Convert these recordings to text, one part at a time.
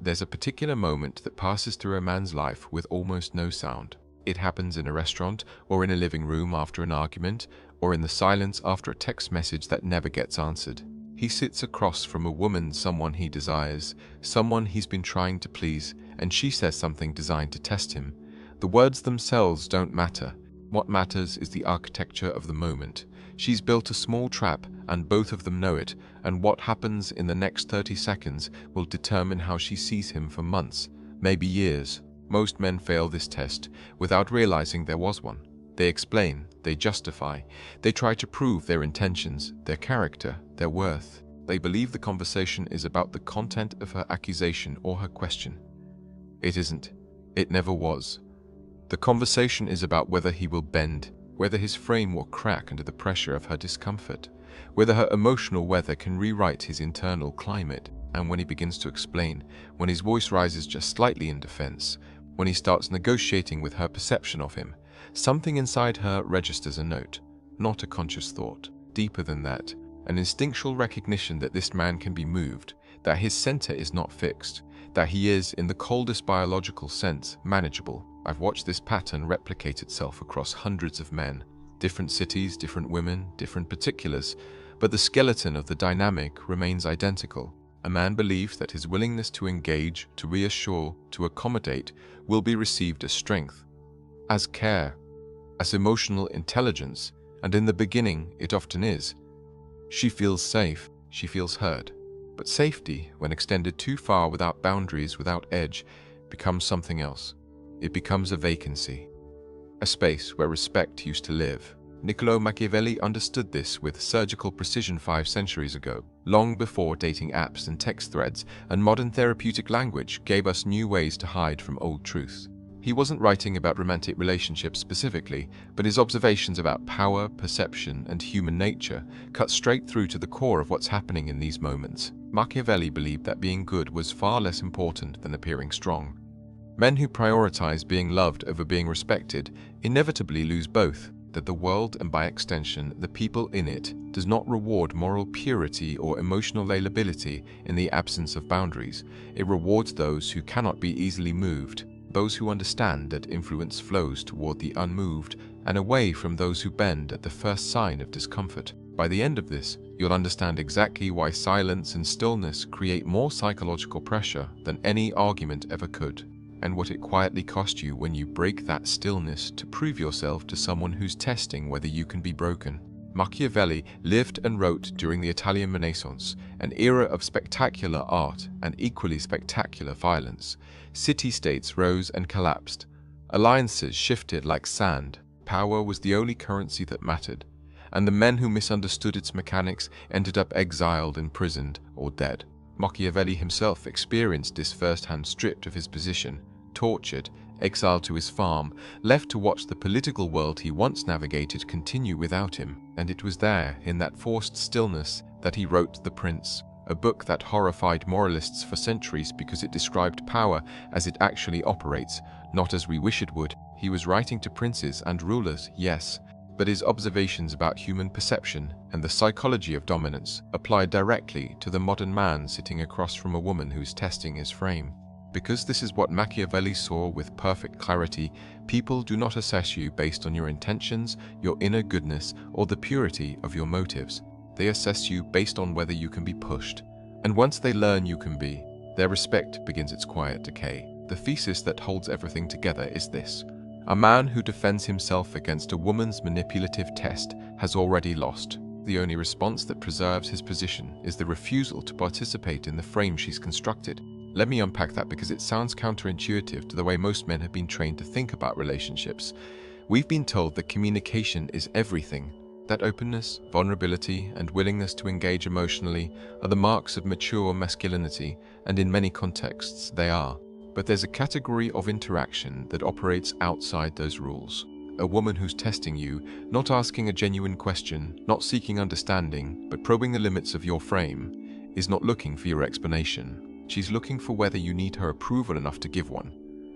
There's a particular moment that passes through a man's life with almost no sound. It happens in a restaurant, or in a living room after an argument, or in the silence after a text message that never gets answered. He sits across from a woman, someone he desires, someone he's been trying to please, and she says something designed to test him. The words themselves don't matter. What matters is the architecture of the moment. She's built a small trap, and both of them know it, and what happens in the next 30 seconds will determine how she sees him for months, maybe years. Most men fail this test without realizing there was one. They explain, they justify, they try to prove their intentions, their character, their worth. They believe the conversation is about the content of her accusation or her question. It isn't. It never was. The conversation is about whether he will bend, whether his frame will crack under the pressure of her discomfort, whether her emotional weather can rewrite his internal climate. And when he begins to explain, when his voice rises just slightly in defense, when he starts negotiating with her perception of him, something inside her registers a note, not a conscious thought. Deeper than that, an instinctual recognition that this man can be moved, that his center is not fixed, that he is, in the coldest biological sense, manageable. I've watched this pattern replicate itself across hundreds of men, different cities, different women, different particulars, but the skeleton of the dynamic remains identical. A man believes that his willingness to engage, to reassure, to accommodate will be received as strength, as care, as emotional intelligence, and in the beginning it often is. She feels safe, she feels heard. But safety, when extended too far without boundaries, without edge, becomes something else. It becomes a vacancy, a space where respect used to live. Niccolò Machiavelli understood this with surgical precision 5 centuries ago, long before dating apps and text threads and modern therapeutic language gave us new ways to hide from old truths. He wasn't writing about romantic relationships specifically, but his observations about power, perception, and human nature cut straight through to the core of what's happening in these moments. Machiavelli believed that being good was far less important than appearing strong. Men who prioritize being loved over being respected inevitably lose both, that the world, and by extension the people in it, does not reward moral purity or emotional reliability in the absence of boundaries. It rewards those who cannot be easily moved, those who understand that influence flows toward the unmoved and away from those who bend at the first sign of discomfort. By the end of this, you'll understand exactly why silence and stillness create more psychological pressure than any argument ever could, and what it quietly cost you when you break that stillness to prove yourself to someone who's testing whether you can be broken. Machiavelli lived and wrote during the Italian Renaissance, an era of spectacular art and equally spectacular violence. City-states rose and collapsed. Alliances shifted like sand. Power was the only currency that mattered, and the men who misunderstood its mechanics ended up exiled, imprisoned, or dead. Machiavelli himself experienced this firsthand, stripped of his position, tortured, exiled to his farm, left to watch the political world he once navigated continue without him. And it was there, in that forced stillness, that he wrote The Prince, a book that horrified moralists for centuries because it described power as it actually operates, not as we wish it would. He was writing to princes and rulers, yes, but his observations about human perception and the psychology of dominance applied directly to the modern man sitting across from a woman who's testing his frame. Because this is what Machiavelli saw with perfect clarity, people do not assess you based on your intentions, your inner goodness, or the purity of your motives. They assess you based on whether you can be pushed. And once they learn you can be, their respect begins its quiet decay. The thesis that holds everything together is this: a man who defends himself against a woman's manipulative test has already lost. The only response that preserves his position is the refusal to participate in the frame she's constructed. Let me unpack that, because it sounds counterintuitive to the way most men have been trained to think about relationships. We've been told that communication is everything, that openness, vulnerability, and willingness to engage emotionally are the marks of mature masculinity, and in many contexts they are. But there's a category of interaction that operates outside those rules. A woman who's testing you, not asking a genuine question, not seeking understanding, but probing the limits of your frame, is not looking for your explanation. She's looking for whether you need her approval enough to give one.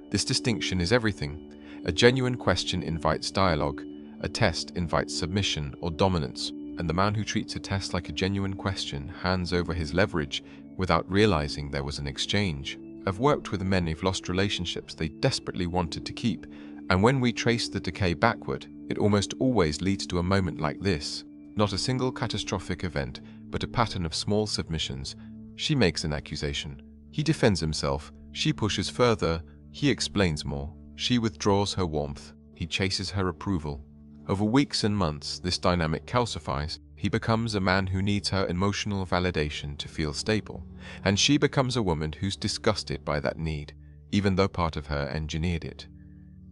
This distinction is everything. A genuine question invites dialogue. A test invites submission or dominance. And the man who treats a test like a genuine question hands over his leverage without realizing there was an exchange. I've worked with men who've lost relationships they desperately wanted to keep, and when we trace the decay backward, it almost always leads to a moment like this. Not a single catastrophic event, but a pattern of small submissions. She makes an accusation. He defends himself. She pushes further. He explains more. She withdraws her warmth. He chases her approval. Over weeks and months, this dynamic calcifies. He becomes a man who needs her emotional validation to feel stable, and she becomes a woman who's disgusted by that need, even though part of her engineered it.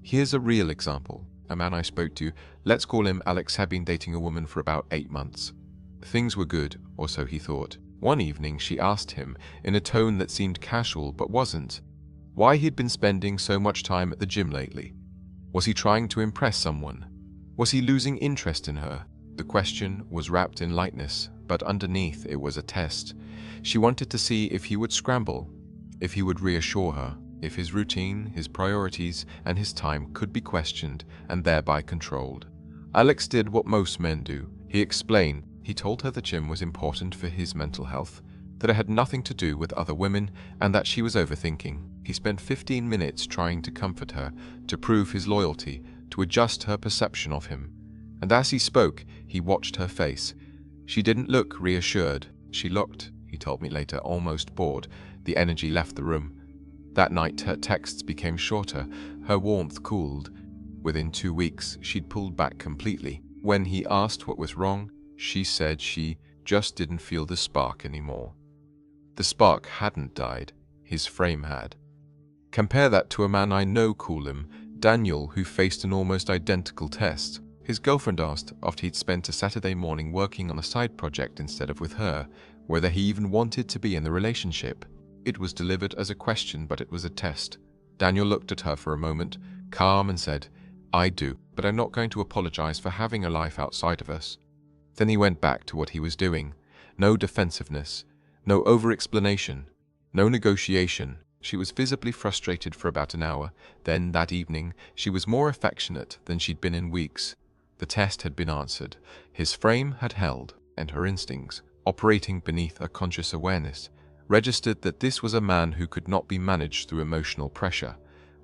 Here's a real example. A man I spoke to, let's call him Alex, had been dating a woman for about 8 months. Things were good, or so he thought. One evening, she asked him, in a tone that seemed casual but wasn't, why he'd been spending so much time at the gym lately. Was he trying to impress someone? Was he losing interest in her? The question was wrapped in lightness, but underneath it was a test. She wanted to see if he would scramble, if he would reassure her, if his routine, his priorities, and his time could be questioned and thereby controlled. Alex did what most men do. He explained. He told her the gym was important for his mental health, that it had nothing to do with other women, and that she was overthinking. He spent 15 minutes trying to comfort her, to prove his loyalty, to adjust her perception of him. And as he spoke, he watched her face. She didn't look reassured. She looked, he told me later, almost bored. The energy left the room. That night, her texts became shorter. Her warmth cooled. Within 2 weeks, she'd pulled back completely. When he asked what was wrong, she said she just didn't feel the spark anymore. The spark hadn't died. His frame had. Compare that to a man I know, call him Daniel, who faced an almost identical test. His girlfriend asked, after he'd spent a Saturday morning working on a side project instead of with her, whether he even wanted to be in the relationship. It was delivered as a question, but it was a test. Daniel looked at her for a moment, calm, and said, I do, but I'm not going to apologize for having a life outside of us. Then he went back to what he was doing. No defensiveness, no over-explanation, no negotiation. She was visibly frustrated for about an hour. Then, that evening, she was more affectionate than she'd been in weeks. The test had been answered. His frame had held, and her instincts, operating beneath a conscious awareness, registered that this was a man who could not be managed through emotional pressure.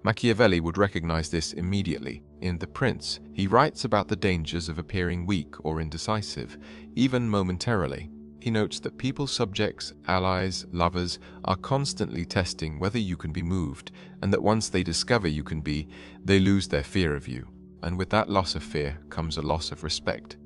Machiavelli would recognize this immediately. In The Prince, he writes about the dangers of appearing weak or indecisive, even momentarily. He notes that people's subjects, allies, lovers are constantly testing whether you can be moved, and that once they discover you can be, they lose their fear of you. And with that loss of fear comes a loss of respect.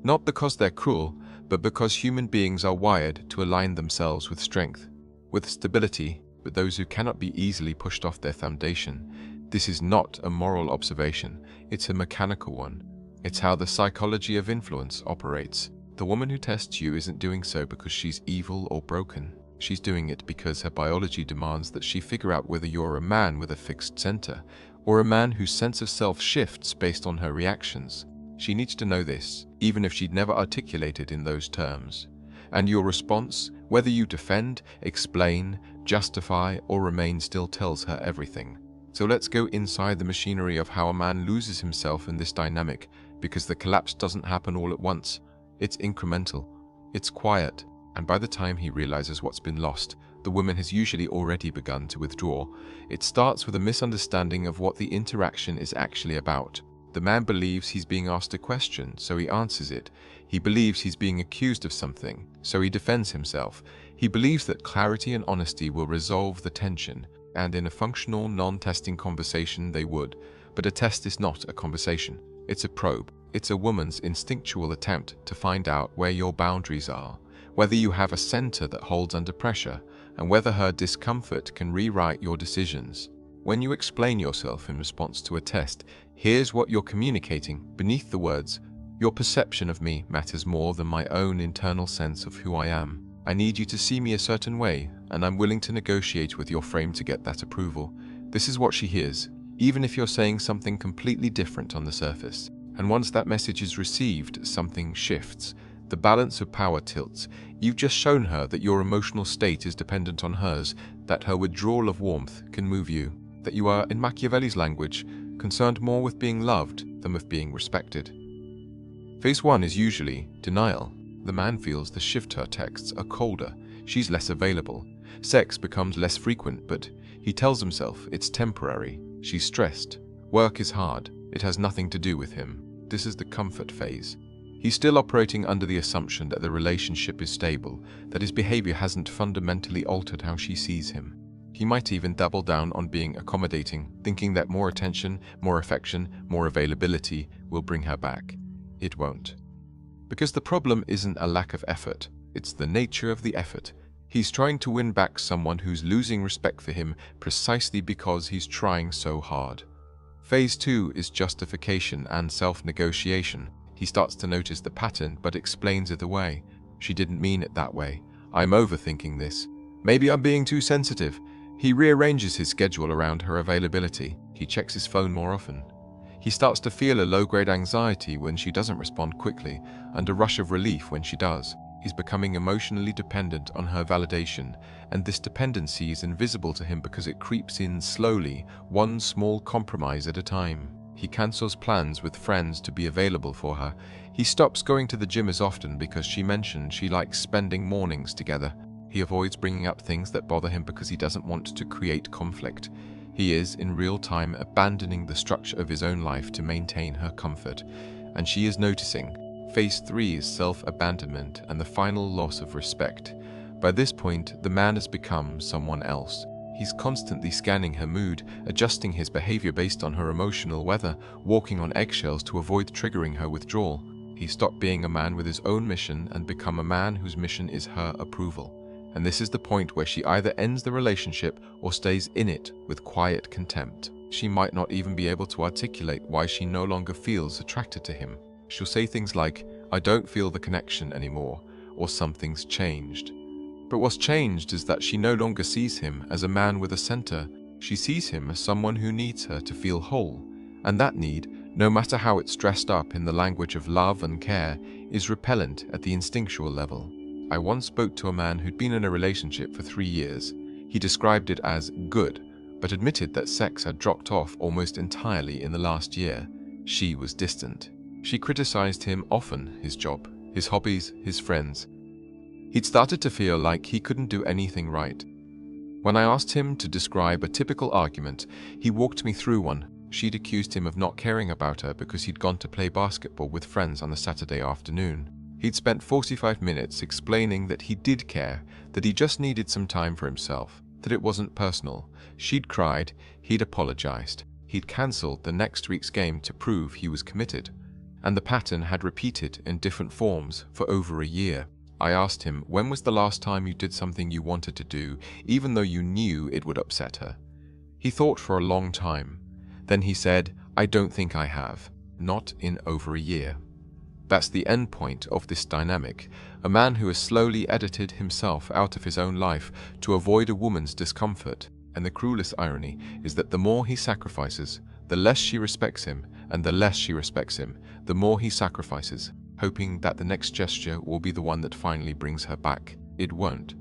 Not because they're cruel, but because human beings are wired to align themselves with strength, with stability, but those who cannot be easily pushed off their foundation. This is not a moral observation, it's a mechanical one. It's how the psychology of influence operates. The woman who tests you isn't doing so because she's evil or broken. She's doing it because her biology demands that she figure out whether you're a man with a fixed center, or a man whose sense of self shifts based on her reactions. She needs to know this, even if she'd never articulated in those terms. And your response, whether you defend, explain, justify, or remain, still tells her everything. So let's go inside the machinery of how a man loses himself in this dynamic, because the collapse doesn't happen all at once. It's incremental, it's quiet, and by the time he realizes what's been lost, the woman has usually already begun to withdraw. It starts with a misunderstanding of what the interaction is actually about. The man believes he's being asked a question, so he answers it. He believes he's being accused of something, so he defends himself. He believes that clarity and honesty will resolve the tension, and in a functional, non-testing conversation they would. But a test is not a conversation. It's a probe. It's a woman's instinctual attempt to find out where your boundaries are, whether you have a center that holds under pressure, and whether her discomfort can rewrite your decisions. When you explain yourself in response to a test, here's what you're communicating beneath the words. Your perception of me matters more than my own internal sense of who I am. I need you to see me a certain way, and I'm willing to negotiate with your frame to get that approval. This is what she hears, even if you're saying something completely different on the surface. And once that message is received, something shifts. The balance of power tilts. You've just shown her that your emotional state is dependent on hers, that her withdrawal of warmth can move you, that you are, in Machiavelli's language, concerned more with being loved than with being respected. Phase 1 is usually denial. The man feels the shift. Her texts are colder. She's less available. Sex becomes less frequent, but He tells himself it's temporary. She's stressed. Work is hard. It has nothing to do with him. This is the comfort phase. He's still operating under the assumption that the relationship is stable, that his behavior hasn't fundamentally altered how she sees him. He might even double down on being accommodating, thinking that more attention, more affection, more availability will bring her back. It won't. Because the problem isn't a lack of effort, it's the nature of the effort. He's trying to win back someone who's losing respect for him precisely because he's trying so hard. Phase 2 is justification and self-negotiation. He starts to notice the pattern but explains it away. She didn't mean it that way. I'm overthinking this. Maybe I'm being too sensitive. He rearranges his schedule around her availability. He checks his phone more often. He starts to feel a low-grade anxiety when she doesn't respond quickly and a rush of relief when she does. He's becoming emotionally dependent on her validation, and this dependency is invisible to him because it creeps in slowly, one small compromise at a time. He cancels plans with friends to be available for her. He stops going to the gym as often because she mentioned she likes spending mornings together. He avoids bringing up things that bother him because he doesn't want to create conflict. He is, in real time, abandoning the structure of his own life to maintain her comfort. And she is noticing. Phase 3 is self-abandonment and the final loss of respect. By this point, the man has become someone else. He's constantly scanning her mood, adjusting his behavior based on her emotional weather, walking on eggshells to avoid triggering her withdrawal. He stopped being a man with his own mission and become a man whose mission is her approval. And this is the point where she either ends the relationship or stays in it with quiet contempt. She might not even be able to articulate why she no longer feels attracted to him. She'll say things like, "I don't feel the connection anymore," or "something's changed." But what's changed is that she no longer sees him as a man with a center. She sees him as someone who needs her to feel whole. And that need, no matter how it's dressed up in the language of love and care, is repellent at the instinctual level. I once spoke to a man who'd been in a relationship for 3 years. He described it as good, but admitted that sex had dropped off almost entirely in the last year. She was distant. She criticized him often, his job, his hobbies, his friends. He'd started to feel like he couldn't do anything right. When I asked him to describe a typical argument, he walked me through one. She'd accused him of not caring about her because he'd gone to play basketball with friends on a Saturday afternoon. He'd spent 45 minutes explaining that he did care, that he just needed some time for himself, that it wasn't personal. She'd cried, he'd apologized, he'd cancelled the next week's game to prove he was committed. And the pattern had repeated in different forms for over a year. I asked him, when was the last time you did something you wanted to do, even though you knew it would upset her? He thought for a long time. Then he said, I don't think I have. Not in over a year. That's the end point of this dynamic. A man who has slowly edited himself out of his own life to avoid a woman's discomfort. And the cruelest irony is that the more he sacrifices, the less she respects him, and the less she respects him, the more he sacrifices, hoping that the next gesture will be the one that finally brings her back. It won't.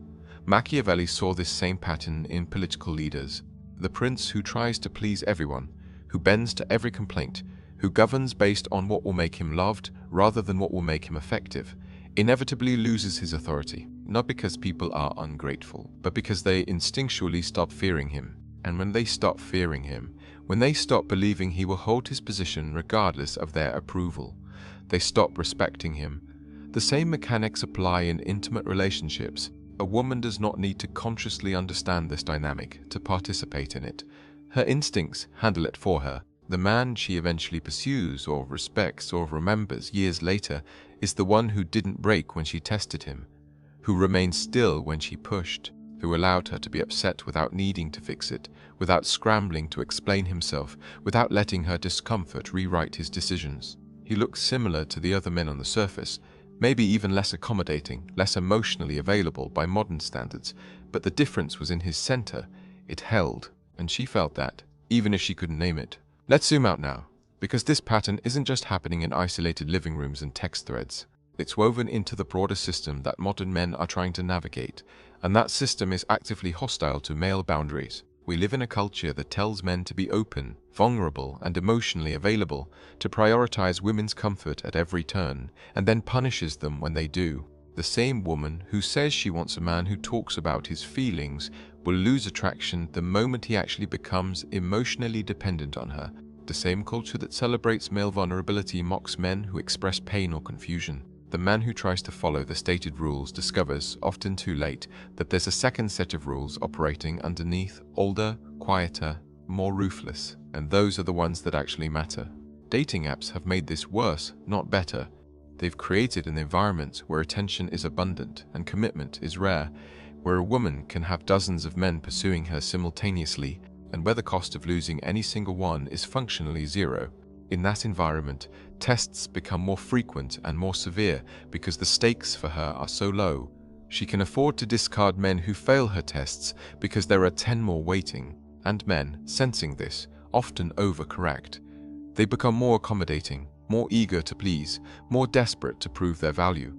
Machiavelli saw this same pattern in political leaders. The prince who tries to please everyone, who bends to every complaint, who governs based on what will make him loved rather than what will make him effective, inevitably loses his authority, not because people are ungrateful, but because they instinctually stop fearing him. And when they stop fearing him, when they stop believing he will hold his position regardless of their approval, they stop respecting him. The same mechanics apply in intimate relationships. A woman does not need to consciously understand this dynamic to participate in it. Her instincts handle it for her. The man she eventually pursues or respects or remembers years later is the one who didn't break when she tested him, who remained still when she pushed, who allowed her to be upset without needing to fix it, without scrambling to explain himself, without letting her discomfort rewrite his decisions. He looked similar to the other men on the surface, maybe even less accommodating, less emotionally available by modern standards, but the difference was in his center. It held, and she felt that, even if she couldn't name it. Let's zoom out now, because this pattern isn't just happening in isolated living rooms and text threads. It's woven into the broader system that modern men are trying to navigate, and that system is actively hostile to male boundaries. We live in a culture that tells men to be open, vulnerable, and emotionally available, to prioritize women's comfort at every turn, and then punishes them when they do. The same woman who says she wants a man who talks about his feelings will lose attraction the moment he actually becomes emotionally dependent on her. The same culture that celebrates male vulnerability mocks men who express pain or confusion. The man who tries to follow the stated rules discovers, often too late, that there's a second set of rules operating underneath, older, quieter, more ruthless, and those are the ones that actually matter. Dating apps have made this worse, not better. They've created an environment where attention is abundant and commitment is rare, where a woman can have dozens of men pursuing her simultaneously, and where the cost of losing any single one is functionally zero. In that environment, tests become more frequent and more severe because the stakes for her are so low. She can afford to discard men who fail her tests because there are 10 more waiting, and men, sensing this, often overcorrect. They become more accommodating, more eager to please, more desperate to prove their value,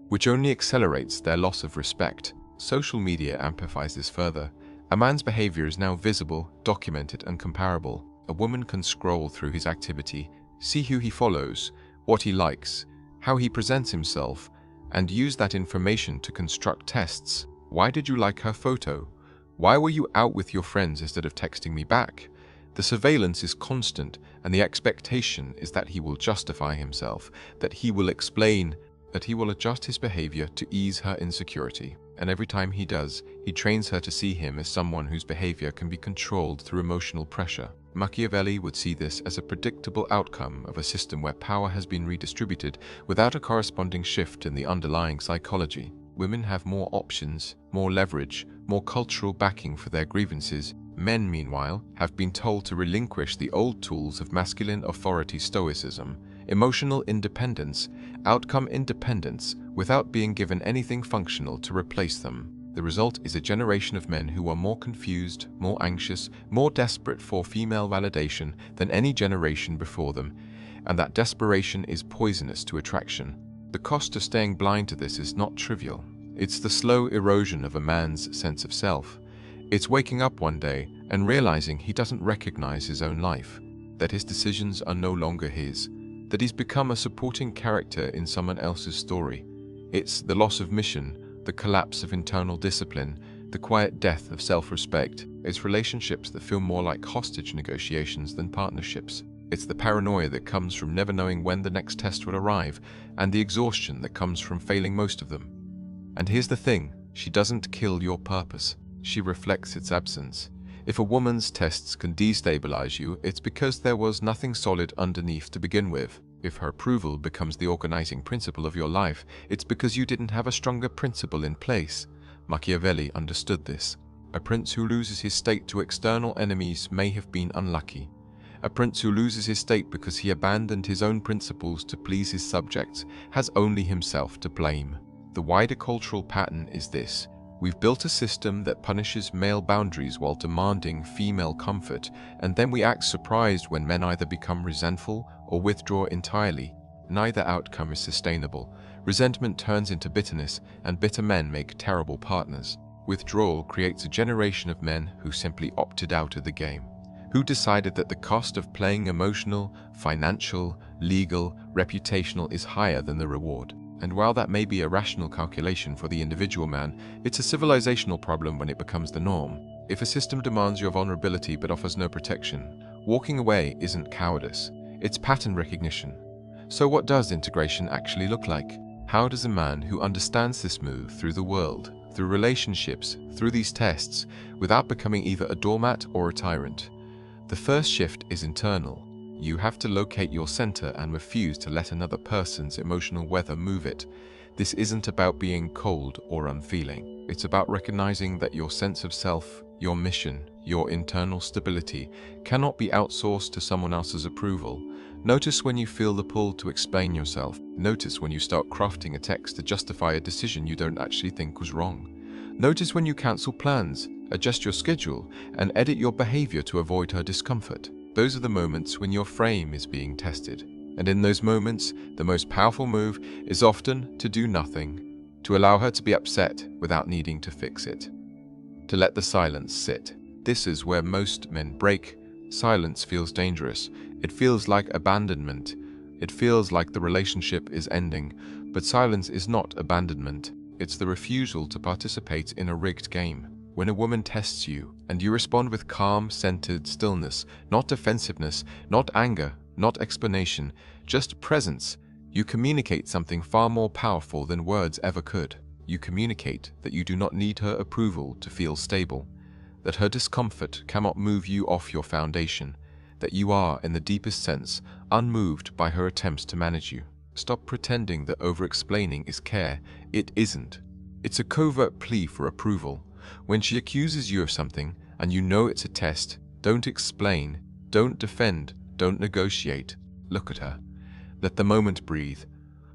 which only accelerates their loss of respect. Social media amplifies this further. A man's behavior is now visible, documented, and comparable. A woman can scroll through his activity, see who he follows, what he likes, how he presents himself, and use that information to construct tests. Why did you like her photo? Why were you out with your friends instead of texting me back? The surveillance is constant, and the expectation is that he will justify himself, that he will explain, that he will adjust his behavior to ease her insecurity. And every time he does, he trains her to see him as someone whose behavior can be controlled through emotional pressure. Machiavelli would see this as a predictable outcome of a system where power has been redistributed without a corresponding shift in the underlying psychology. Women have more options, more leverage, more cultural backing for their grievances. Men, meanwhile, have been told to relinquish the old tools of masculine authority stoicism, emotional independence, outcome independence, without being given anything functional to replace them. The result is a generation of men who are more confused, more anxious, more desperate for female validation than any generation before them, and that desperation is poisonous to attraction. The cost of staying blind to this is not trivial. It's the slow erosion of a man's sense of self. It's waking up one day and realizing he doesn't recognize his own life, that his decisions are no longer his, that he's become a supporting character in someone else's story. It's the loss of mission, the collapse of internal discipline, the quiet death of self-respect. It's relationships that feel more like hostage negotiations than partnerships. It's the paranoia that comes from never knowing when the next test will arrive, and the exhaustion that comes from failing most of them. And here's the thing, she doesn't kill your purpose. She reflects its absence. If a woman's tests can destabilize you, it's because there was nothing solid underneath to begin with. If her approval becomes the organizing principle of your life, it's because you didn't have a stronger principle in place. Machiavelli understood this. A prince who loses his state to external enemies may have been unlucky. A prince who loses his state because he abandoned his own principles to please his subjects has only himself to blame. The wider cultural pattern is this. We've built a system that punishes male boundaries while demanding female comfort, and then we act surprised when men either become resentful or withdraw entirely. Neither outcome is sustainable. Resentment turns into bitterness, and bitter men make terrible partners. Withdrawal creates a generation of men who simply opted out of the game, who decided that the cost of playing emotional, financial, legal, reputational is higher than the reward. And while that may be a rational calculation for the individual man, it's a civilizational problem when it becomes the norm. If a system demands your vulnerability but offers no protection, walking away isn't cowardice, it's pattern recognition. So what does integration actually look like? How does a man who understands this move through the world, through relationships, through these tests, without becoming either a doormat or a tyrant? The first shift is internal. You have to locate your center and refuse to let another person's emotional weather move it. This isn't about being cold or unfeeling. It's about recognizing that your sense of self, your mission, your internal stability cannot be outsourced to someone else's approval. Notice when you feel the pull to explain yourself. Notice when you start crafting a text to justify a decision you don't actually think was wrong. Notice when you cancel plans, adjust your schedule, and edit your behavior to avoid her discomfort. Those are the moments when your frame is being tested. And in those moments, the most powerful move is often to do nothing, to allow her to be upset without needing to fix it, to let the silence sit. This is where most men break. Silence feels dangerous. It feels like abandonment. It feels like the relationship is ending. But silence is not abandonment. It's the refusal to participate in a rigged game. When a woman tests you and you respond with calm, centered stillness, not defensiveness, not anger, not explanation, just presence, you communicate something far more powerful than words ever could. You communicate that you do not need her approval to feel stable, that her discomfort cannot move you off your foundation, that you are, in the deepest sense, unmoved by her attempts to manage you. Stop pretending that over-explaining is care. It isn't. It's a covert plea for approval. When she accuses you of something, and you know it's a test, don't explain, don't defend, don't negotiate. Look at her. Let the moment breathe.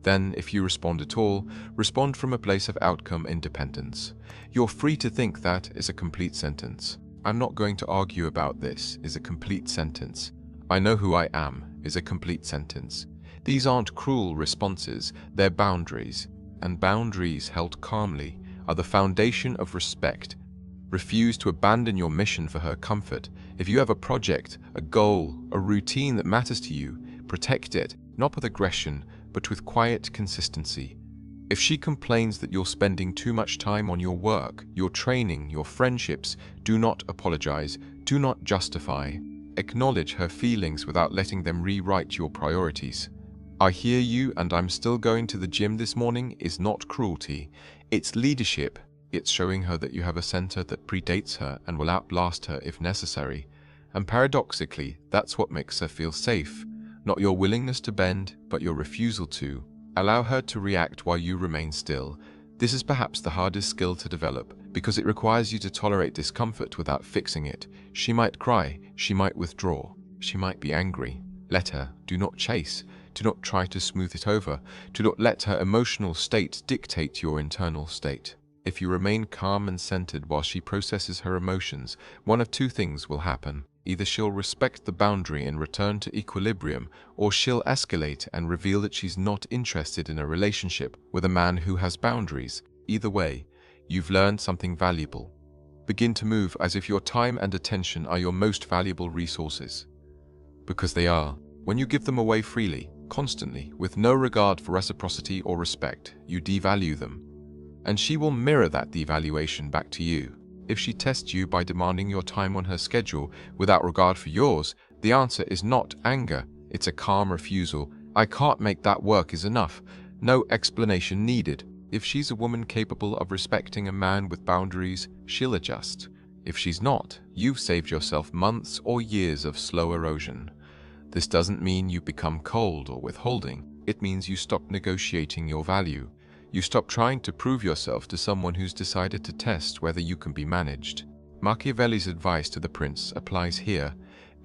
Then, if you respond at all, respond from a place of outcome independence. You're free to think that is a complete sentence. I'm not going to argue about this is a complete sentence. I know who I am is a complete sentence. These aren't cruel responses, they're boundaries. And boundaries held calmly are the foundation of respect. Refuse to abandon your mission for her comfort. If you have a project, a goal, a routine that matters to you, protect it, not with aggression, but with quiet consistency. If she complains that you're spending too much time on your work, your training, your friendships, do not apologize, do not justify. Acknowledge her feelings without letting them rewrite your priorities. I hear you and I'm still going to the gym this morning is not cruelty. It's leadership. It's showing her that you have a center that predates her and will outlast her if necessary. And paradoxically, that's what makes her feel safe. Not your willingness to bend, but your refusal to. Allow her to react while you remain still. This is perhaps the hardest skill to develop, because it requires you to tolerate discomfort without fixing it. She might cry, she might withdraw, she might be angry. Let her. Do not chase. Do not try to smooth it over. Do not let her emotional state dictate your internal state. If you remain calm and centered while she processes her emotions, one of two things will happen. Either she'll respect the boundary and return to equilibrium, or she'll escalate and reveal that she's not interested in a relationship with a man who has boundaries. Either way, you've learned something valuable. Begin to move as if your time and attention are your most valuable resources. Because they are. When you give them away freely, constantly, with no regard for reciprocity or respect, you devalue them. And she will mirror that devaluation back to you. If she tests you by demanding your time on her schedule without regard for yours, the answer is not anger, it's a calm refusal. I can't make that work is enough. No explanation needed. If she's a woman capable of respecting a man with boundaries, she'll adjust. If she's not, you've saved yourself months or years of slow erosion. This doesn't mean you become cold or withholding. It means you stop negotiating your value. You stop trying to prove yourself to someone who's decided to test whether you can be managed. Machiavelli's advice to the prince applies here.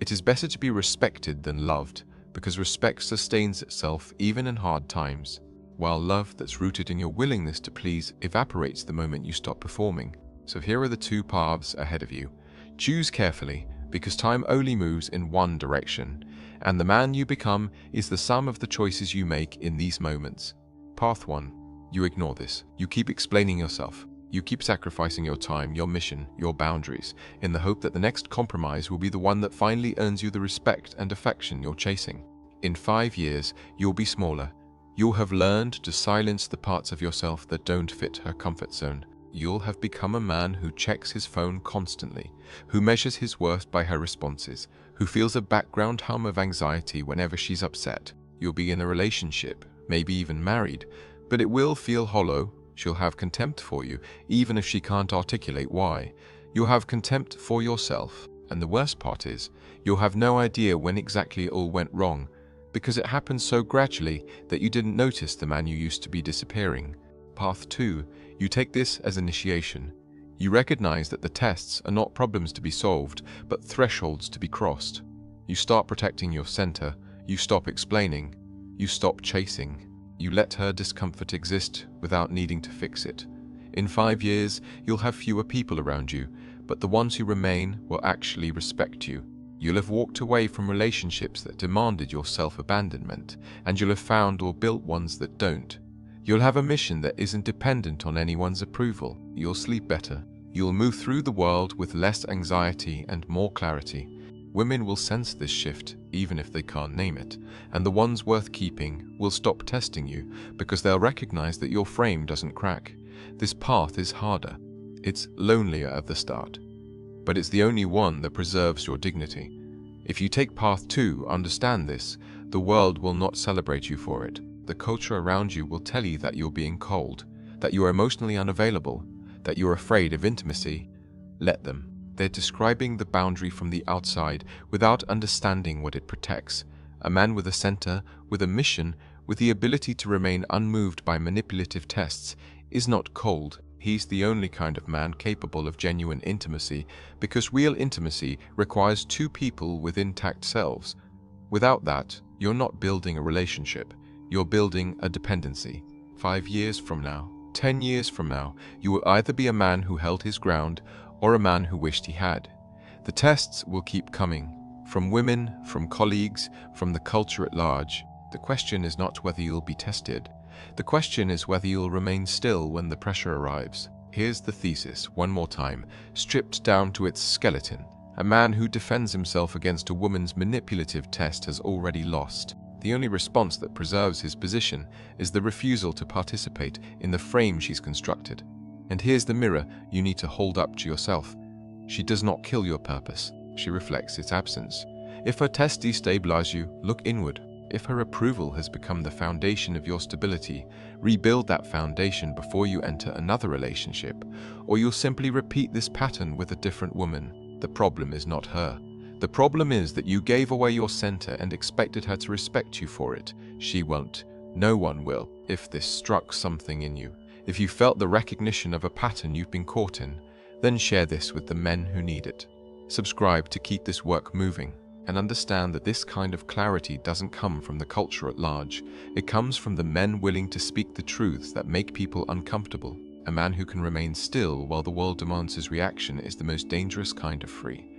It is better to be respected than loved, because respect sustains itself even in hard times, while love that's rooted in your willingness to please evaporates the moment you stop performing. So here are the two paths ahead of you. Choose carefully, because time only moves in one direction, and the man you become is the sum of the choices you make in these moments. Path 1. You ignore this. You keep explaining yourself. You keep sacrificing your time, your mission, your boundaries, in the hope that the next compromise will be the one that finally earns you the respect and affection you're chasing. In 5 years, you'll be smaller. You'll have learned to silence the parts of yourself that don't fit her comfort zone. You'll have become a man who checks his phone constantly, who measures his worth by her responses, who feels a background hum of anxiety whenever she's upset. You'll be in a relationship, maybe even married, but it will feel hollow. She'll have contempt for you, even if she can't articulate why. You'll have contempt for yourself, and the worst part is, you'll have no idea when exactly it all went wrong, because it happened so gradually that you didn't notice the man you used to be disappearing. Path 2. You take this as initiation. You recognize that the tests are not problems to be solved, but thresholds to be crossed. You start protecting your center. You stop explaining. You stop chasing. You let her discomfort exist without needing to fix it. In 5 years, you'll have fewer people around you, but the ones who remain will actually respect you. You'll have walked away from relationships that demanded your self-abandonment, and you'll have found or built ones that don't. You'll have a mission that isn't dependent on anyone's approval. You'll sleep better. You'll move through the world with less anxiety and more clarity. Women will sense this shift, even if they can't name it, and the ones worth keeping will stop testing you because they'll recognize that your frame doesn't crack. This path is harder. It's lonelier at the start, but it's the only one that preserves your dignity. If you take path 2, understand this: the world will not celebrate you for it. The culture around you will tell you that you're being cold, that you're emotionally unavailable, that you're afraid of intimacy. Let them. They're describing the boundary from the outside without understanding what it protects. A man with a center, with a mission, with the ability to remain unmoved by manipulative tests, is not cold. He's the only kind of man capable of genuine intimacy, because real intimacy requires two people with intact selves. Without that, you're not building a relationship, you're building a dependency. 5 years from now, 10 years from now, you will either be a man who held his ground or a man who wished he had. The tests will keep coming, from women, from colleagues, from the culture at large. The question is not whether you'll be tested. The question is whether you'll remain still when the pressure arrives. Here's the thesis, one more time, stripped down to its skeleton. A man who defends himself against a woman's manipulative test has already lost. The only response that preserves his position is the refusal to participate in the frame she's constructed. And here's the mirror you need to hold up to yourself. She does not kill your purpose. She reflects its absence. If her test destabilizes you, look inward. If her approval has become the foundation of your stability, rebuild that foundation before you enter another relationship, or you'll simply repeat this pattern with a different woman. The problem is not her. The problem is that you gave away your center and expected her to respect you for it. She won't. No one will. If this struck something in you, if you felt the recognition of a pattern you've been caught in, then share this with the men who need it. Subscribe to keep this work moving, and understand that this kind of clarity doesn't come from the culture at large. It comes from the men willing to speak the truths that make people uncomfortable. A man who can remain still while the world demands his reaction is the most dangerous kind of free.